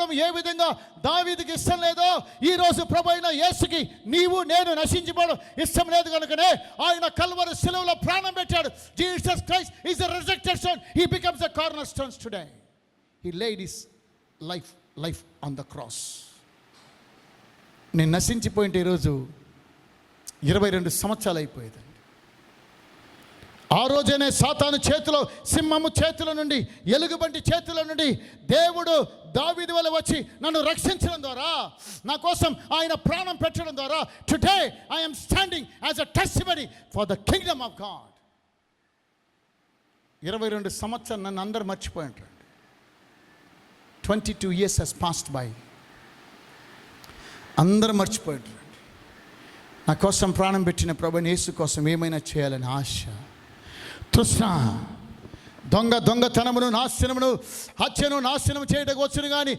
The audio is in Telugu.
పోవడం ఏ విధంగా దావీదుకి ఇష్టం లేదో, ఈరోజు ప్రభు అయిన యేసుకి నీవు నేను నశించిపోవడం ఇష్టం లేదు కనుకనే ఆయన కల్వరి శిలువలో ప్రాణం పెట్టాడు. Jesus Christ is the rejected stone, he becomes the corner stones today. He laid his life on the cross. నేను నశించిపోయింటే ఈరోజు 22 సంవత్సరాలు అయిపోయేదండి. ఆ రోజనే సాతాను చేతిలో, సింహము చేతుల నుండి, ఎలుగుబంటి చేతుల నుండి దేవుడు దావీదు వల్ల వచ్చి నన్ను రక్షించడం ద్వారా, నా కోసం ఆయన ప్రాణం పెట్టడం ద్వారా today I am standing as a testimony for the Kingdom of God. 22 సంవత్సరాలు నన్ను అందరూ మర్చిపోయి ఉంటారు. 22 years has passed by. అందరూ మర్చిపోయి ఉంటారు. నా కోసం ప్రాణం పెట్టిన ప్రభుని యేసు కోసం ఏమైనా చేయాలని ఆశ, తృష్ణ. దొంగతనమును, నాశనమును, హత్యను నాశనం చేయడానికి వచ్చును కానీ